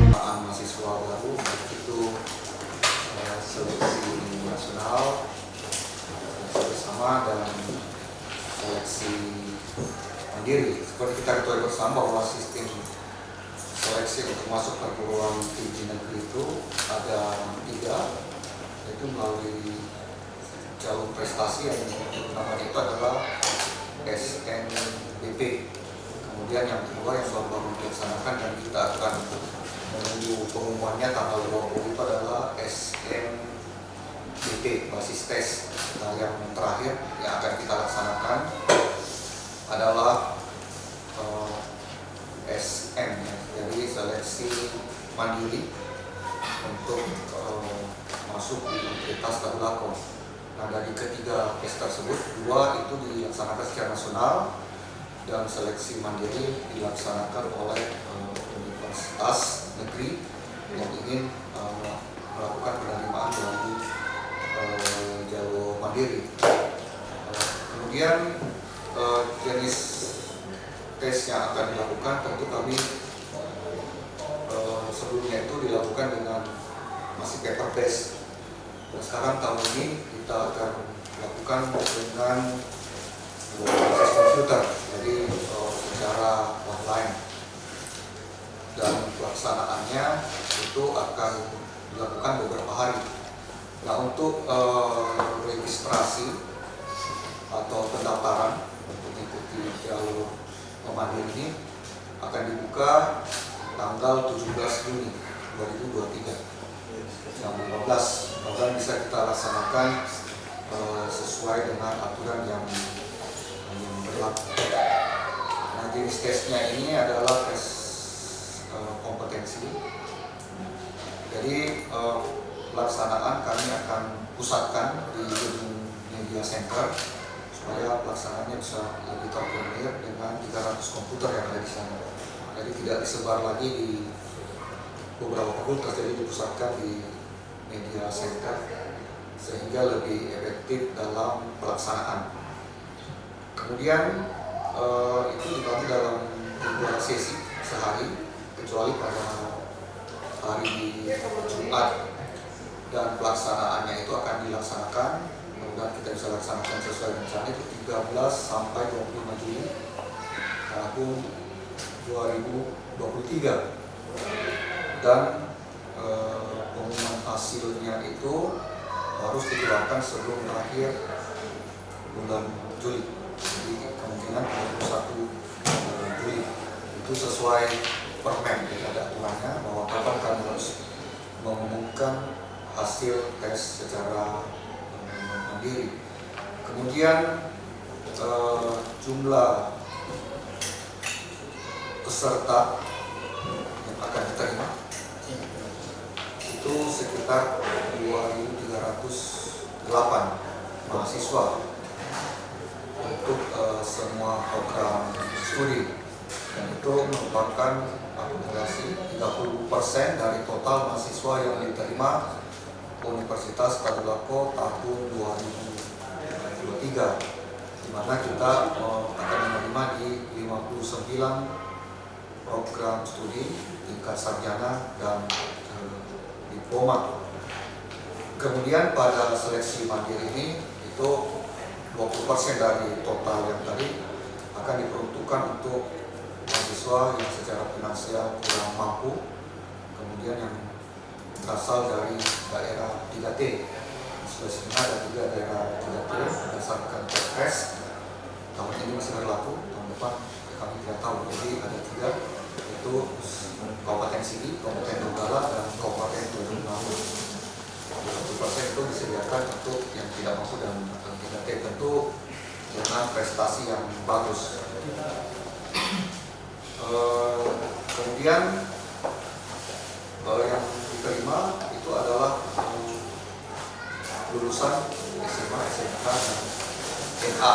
Mahasiswa baru itu seleksi nasional bersama dan seleksi mandiri. Seperti kita ketahui bersama bahwa sistem seleksi untuk masuk perguruan tinggi negeri itu ada 3, yaitu melalui jalur prestasi yang namanya itu adalah SNBP. Kemudian yang kedua yang baru dilaksanakan dan kita akan menunggu pengumumannya tanggal 20 itu adalah SNBP basis tes. Nah, yang terakhir yang akan kita laksanakan adalah SM, jadi seleksi mandiri untuk masuk di Universitas Tadulako. Nah, dari ketiga tes tersebut, 2 itu dilaksanakan secara nasional dan seleksi mandiri dilaksanakan oleh universitas negeri yang ingin melakukan penerimaan melalui jalur mandiri. Kemudian jenis tes yang akan dilakukan tentu kami sebelumnya itu dilakukan dengan masih paper based. Dan sekarang tahun ini kita akan lakukan dengan berbasis komputer, jadi secara online, dan pelaksanaannya itu akan dilakukan beberapa hari. Nah, untuk registrasi atau pendaftaran untuk mengikuti jalur mandiri ini akan dibuka tanggal 17 Juni 2023 jam 15, dan bisa kita laksanakan sesuai dengan aturan yang berlaku. Nah, jenis tesnya ini adalah tes kompetensi. Jadi pelaksanaan kami akan pusatkan di gedung media center supaya pelaksanaannya bisa lebih terkoordinir dengan 300 komputer yang ada di sana. Jadi tidak disebar lagi di beberapa fakultas, jadi dipusatkan di media center sehingga lebih efektif dalam pelaksanaan. Kemudian itu dibagi dalam 2 sesi sehari, kecuali pada hari Jumat, dan pelaksanaannya itu akan dilaksanakan, mudah kita bisa laksanakan sesuai rencana itu 13 sampai 25 Juli tahun 2023, dan pengumuman hasilnya itu harus dikeluarkan sebelum akhir bulan Juli, jadi kemungkinan 21 Juli. Itu sesuai permen, jadi ada aturannya bahwa kapan kami harus mengumumkan hasil tes secara mandiri. Kemudian jumlah peserta yang akan diterima itu sekitar 2.308 mahasiswa untuk semua program studi, dan itu merupakan akumulasi 30% dari total mahasiswa yang diterima Universitas Tadulako tahun 2023, di mana kita akan menerima di 59 program studi tingkat sarjana dan diploma. Kemudian pada seleksi mandiri ini itu 20% dari total yang tadi akan diperuntukkan untuk mahasiswa yang secara finansial kurang mampu, kemudian yang berasal dari daerah 3T. Sulawesi Tengah ada 3 daerah 3T berdasarkan Perpres. Tahun ini masih berlaku, tahun depan kami tidak tahu. Jadi ada 3, yaitu Kabupaten Sigi, Kabupaten Donggala, dan Kabupaten Tanjung Pinang. 20% itu disediakan untuk yang tidak mampu dan 3T, tentu dengan prestasi yang bagus. Kemudian yang diterima itu adalah lulusan SMA, SMK, dan NA.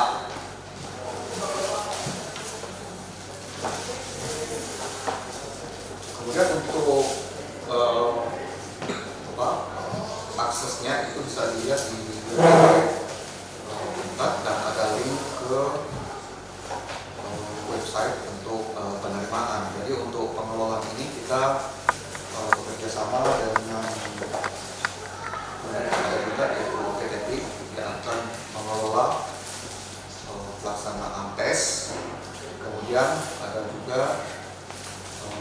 kemudian ada juga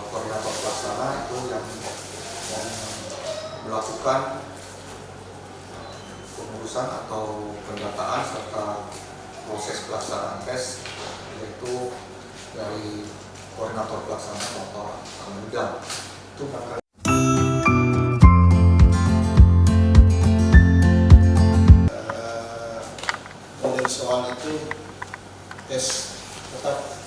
koordinator pelaksana itu yang melakukan pengurusan atau pendataan serta proses pelaksanaan tes, yaitu dari koordinator pelaksana motor gudang. Itu model soal itu tes tetap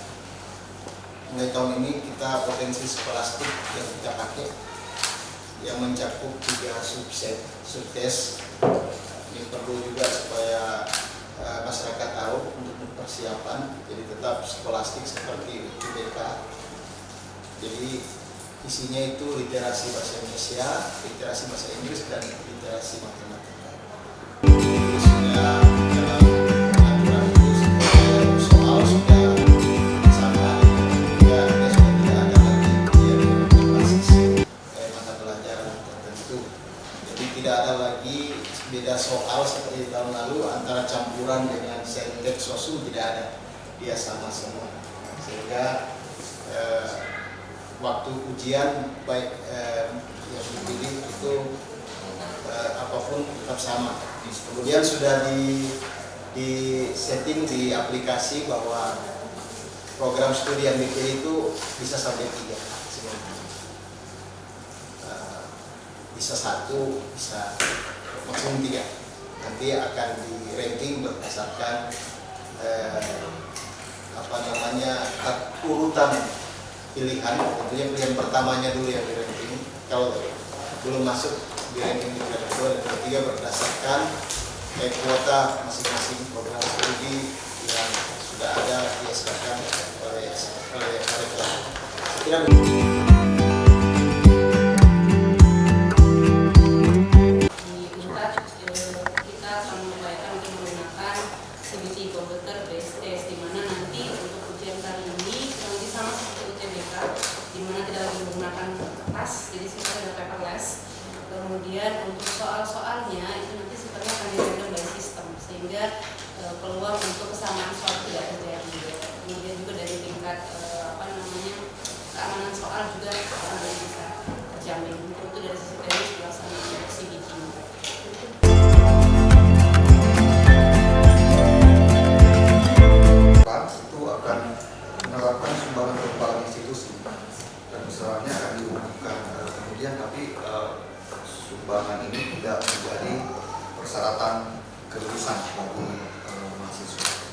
mulai tahun ini kita potensi skolastik yang kita pakai yang mencakup 3 subtes. Ini perlu juga supaya masyarakat tahu untuk persiapan. Jadi tetap skolastik seperti UTBK. Jadi isinya itu literasi bahasa Indonesia, literasi bahasa Inggris, dan literasi matematika. Jadi sudah dalam aturan itu soal sudah sama, ya sudah tidak ada lagi yang berbasis mata pelajaran tertentu. Jadi tidak ada lagi beda soal seperti tahun lalu antara campuran dengan saintek sosum, tidak ada, dia sama semua. Sehingga waktu ujian baik yang dipilih itu apapun tetap sama. Kemudian sudah di setting di aplikasi bahwa program studi yang dipilih itu bisa sampai 3, bisa 1, bisa maksimum 3. Nanti akan di ranking berdasarkan urutan pilihan. Tentunya pilihan pertamanya dulu yang di ranking. Kalau belum masuk di ranking pilihan kedua dan ketiga berdasarkan kuota masing-masing program studi yang sudah ada disesuaikan oleh pelaku. Saya kira jadi sifatnya ada paperless. Kemudian untuk soal-soalnya itu nanti sifatnya akan di-random by system, sehingga peluang untuk kesamaan soal tidak terjadi. Kemudian juga dari tingkat keamanan soal juga bisa terjamin. Itu dari sisi teknis pelaksanaan CBG. Itu akan menerapkan sumbangan institusi dan misalnya akan diumumkan kemudian, tapi sumbangan ini tidak menjadi persyaratan kelulusan bagi mahasiswa.